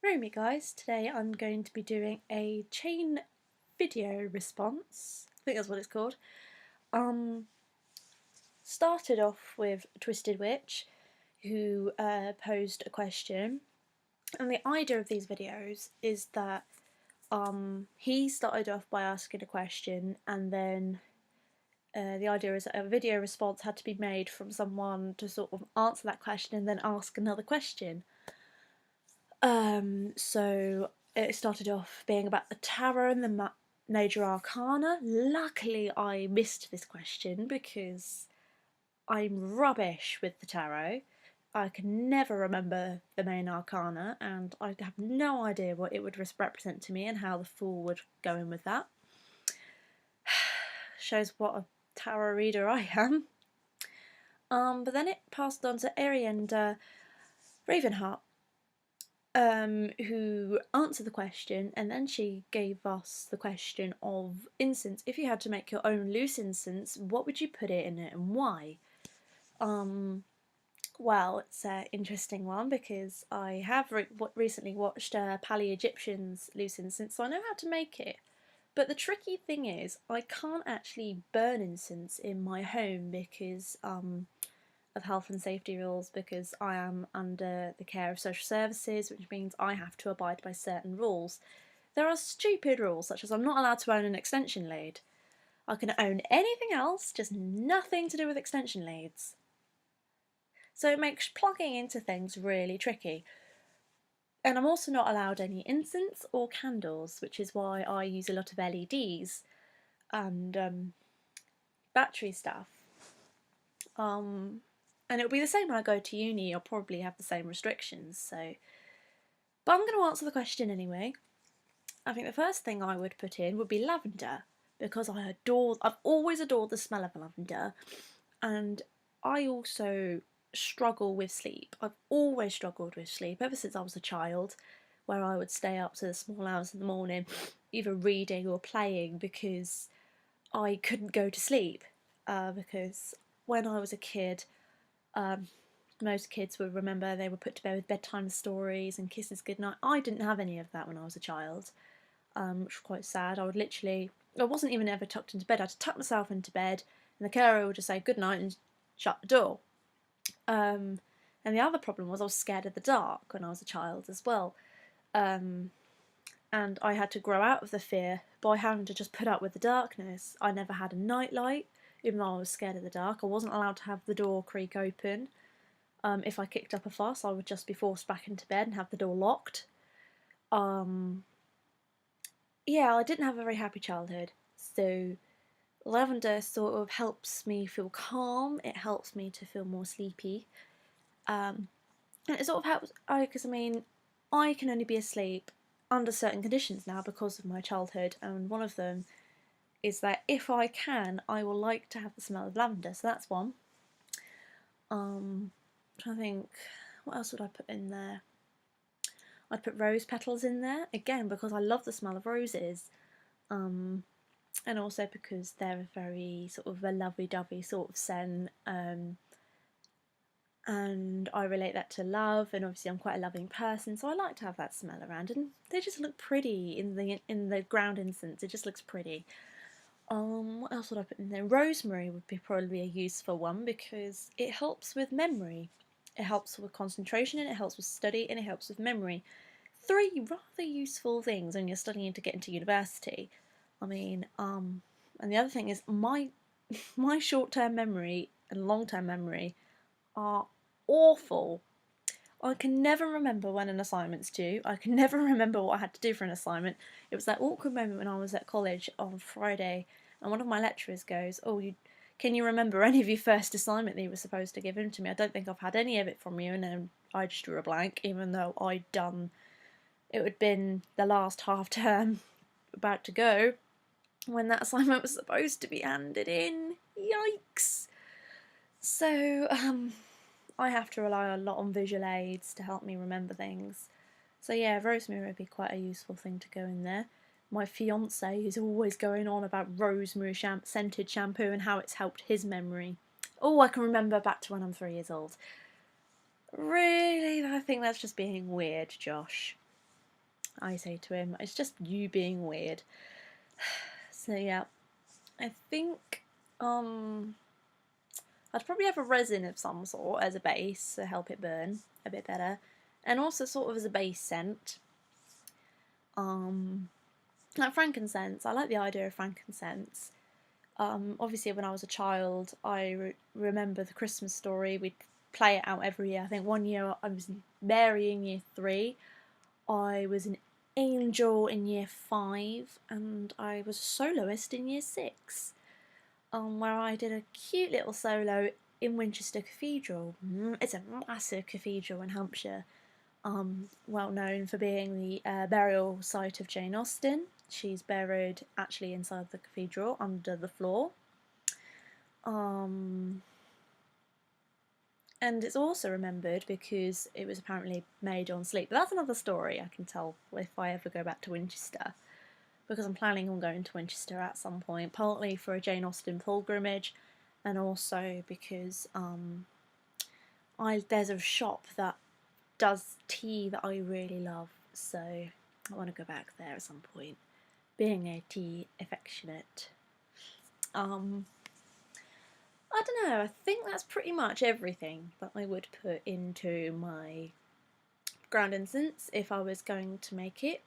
Romy guys, today I'm going to be doing a chain video response. I think that's what it's called. Started off with Twisted Witch, who posed a question, and the idea of these videos is that he started off by asking a question, and then the idea is that a video response had to be made from someone to sort of answer that question and then ask another question. So it started off being about the tarot and the major arcana. Luckily, I missed this question because I'm rubbish with the tarot. I can never remember the main arcana, and I have no idea what it would represent to me and how the Fool would go in with that. Shows what a tarot reader I am. But then it passed on to ErrienderRavenheart, who answered the question, and then she gave us the question of incense. If you had to make your own loose incense, what would you put it in it and why? Well, it's an interesting one because I have recently watched Pali Egyptian's loose incense, so I know how to make it. But the tricky thing is, I can't actually burn incense in my home because of health and safety rules, because I am under the care of social services, which means I have to abide by certain rules. There are stupid rules, such as I'm not allowed to own an extension lead. I can own anything else, just nothing to do with extension leads. So it makes plugging into things really tricky. And I'm also not allowed any incense or candles, which is why I use a lot of LEDs and battery stuff. And it'll be the same when I go to uni. I'll probably have the same restrictions. But I'm going to answer the question anyway. I think the first thing I would put in would be lavender, because I've always adored the smell of lavender, and I also struggle with sleep. I've always struggled with sleep ever since I was a child, where I would stay up to the small hours in the morning, either reading or playing, because I couldn't go to sleep. Because when I was a kid, most kids would remember they were put to bed with bedtime stories and kisses goodnight. I didn't have any of that when I was a child, which was quite sad. I wasn't even ever tucked into bed. I had to tuck myself into bed, and the carer would just say goodnight and shut the door. And the other problem was I was scared of the dark when I was a child as well. And I had to grow out of the fear by having to just put up with the darkness. I never had a nightlight, even though I was scared of the dark. I wasn't allowed to have the door creak open. If I kicked up a fuss, I would just be forced back into bed and have the door locked. Yeah, I didn't have a very happy childhood. So lavender sort of helps me feel calm. It helps me to feel more sleepy. And it sort of helps, because I can only be asleep under certain conditions now because of my childhood, and one of them is that if I can, I will like to have the smell of lavender, so that's one. I'm trying to think, what else would I put in there? I'd put rose petals in there, again because I love the smell of roses, and also because they're a very sort of a lovey-dovey sort of scent, and I relate that to love, and obviously I'm quite a loving person, so I like to have that smell around, and they just look pretty in the ground incense. It just looks pretty. What else would I put in there? Rosemary would be probably a useful one because it helps with memory. It helps with concentration, and it helps with study, and it helps with memory. Three rather useful things when you're studying to get into university. And the other thing is my short-term memory and long-term memory are awful. I can never remember when an assignment's due. I can never remember what I had to do for an assignment. It was that awkward moment when I was at college on Friday, and one of my lecturers goes, "Oh, can you remember any of your first assignment that you were supposed to give in to me? I don't think I've had any of it from you." And then I just drew a blank, even though it had been the last half term about to go when that assignment was supposed to be handed in. Yikes! So, I have to rely a lot on visual aids to help me remember things. So yeah, rosemary would be quite a useful thing to go in there. My fiance is always going on about rosemary scented shampoo and how it's helped his memory. Oh, I can remember back to when I'm 3 years old. Really? I think that's just being weird, Josh. I say to him. It's just you being weird. So yeah, I think I'd probably have a resin of some sort as a base to help it burn a bit better, and also sort of as a base scent. Like frankincense. I like the idea of frankincense. Obviously, when I was a child, I remember the Christmas Story. We'd play it out every year. I think one year I was Mary in year 3. I was an angel in year 5, and I was a soloist in year 6. Where I did a cute little solo in Winchester Cathedral. It's a massive cathedral in Hampshire, well known for being the burial site of Jane Austen. She's buried actually inside the cathedral under the floor. And it's also remembered because it was apparently made on sleep. But that's another story I can tell if I ever go back to Winchester, because I'm planning on going to Winchester at some point, partly for a Jane Austen pilgrimage, and also because there's a shop that does tea that I really love, so I want to go back there at some point, being a tea affectionate. I don't know, I think that's pretty much everything that I would put into my ground incense if I was going to make it.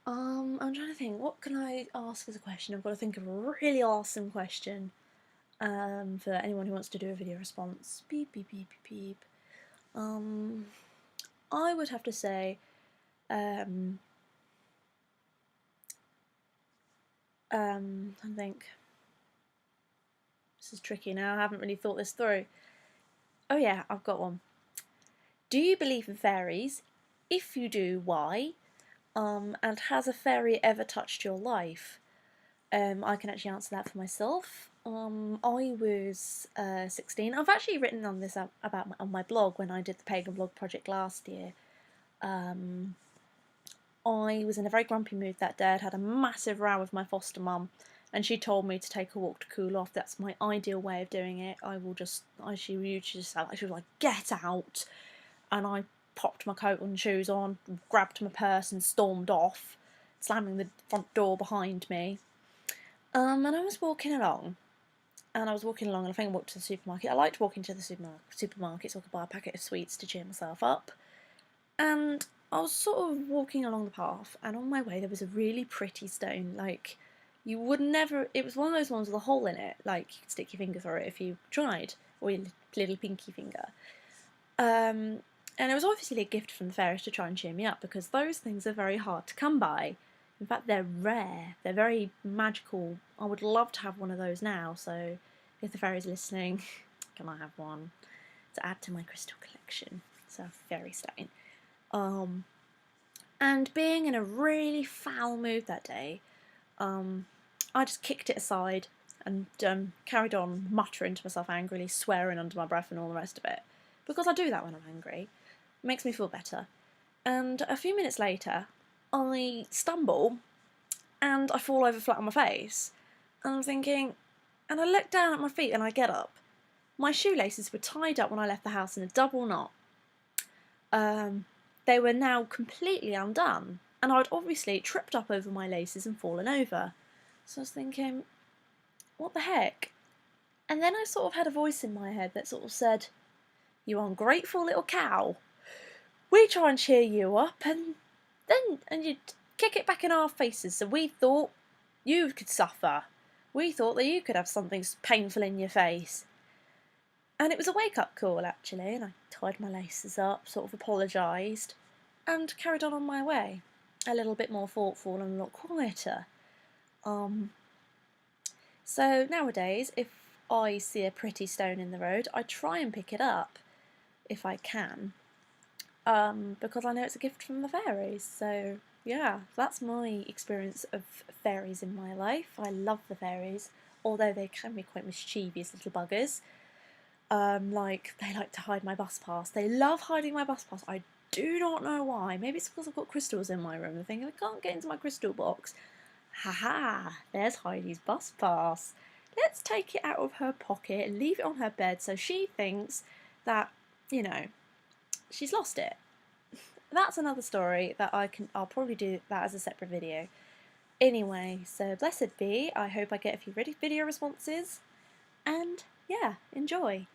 I'm trying to think, what can I ask as a question? I've got to think of a really awesome question for anyone who wants to do a video response. Beep, beep, beep, beep, beep. I would have to say, I think this is tricky now. I haven't really thought this through. Oh yeah, I've got one. Do you believe in fairies? If you do, why? And has a fairy ever touched your life? I can actually answer that for myself. I was 16. I've actually written on this on my blog when I did the pagan blog project last year. I was in a very grumpy mood that day. I'd had a massive row with my foster mum, and she told me to take a walk to cool off. That's my ideal way of doing it. She was like, get out, and I popped my coat and shoes on, grabbed my purse and stormed off, slamming the front door behind me. And I was walking along, and I think I walked to the supermarket. I liked walking to the supermarket so I could buy a packet of sweets to cheer myself up. And I was sort of walking along the path, and on my way there was a really pretty stone. Like, you would never. It was one of those ones with a hole in it. Like, you could stick your finger through it if you tried, or your little pinky finger. And it was obviously a gift from the fairies to try and cheer me up, because those things are very hard to come by. In fact, they're rare. They're very magical. I would love to have one of those now. So, if the fairies are listening, can I have one to add to my crystal collection? So, a fairy stone. And being in a really foul mood that day, I just kicked it aside and carried on muttering to myself angrily, swearing under my breath and all the rest of it. Because I do that when I'm angry. It makes me feel better. And a few minutes later, I stumble and I fall over flat on my face. And I'm thinking, and I look down at my feet and I get up. My shoelaces were tied up when I left the house in a double knot. They were now completely undone, and I'd obviously tripped up over my laces and fallen over. So I was thinking, what the heck? And then I sort of had a voice in my head that sort of said, you ungrateful little cow. We try and cheer you up, and you kick it back in our faces, so we thought you could suffer. We thought that you could have something painful in your face. And it was a wake-up call, actually, and I tied my laces up, sort of apologised, and carried on my way. A little bit more thoughtful and a lot quieter. So nowadays, if I see a pretty stone in the road, I try and pick it up, if I can, because I know it's a gift from the fairies. So yeah, that's my experience of fairies in my life. I love the fairies, although they can be quite mischievous little buggers. Like, they like to hide my bus pass. They love hiding my bus pass. I do not know why. Maybe it's because I've got crystals in my room. They're thinking, I can't get into my crystal box. Haha, there's Heidi's bus pass. Let's take it out of her pocket and leave it on her bed so she thinks that, you know, she's lost it. that's another story that I'll probably do that as a separate video. Anyway, so blessed be, I hope I get a few video responses, and yeah, enjoy.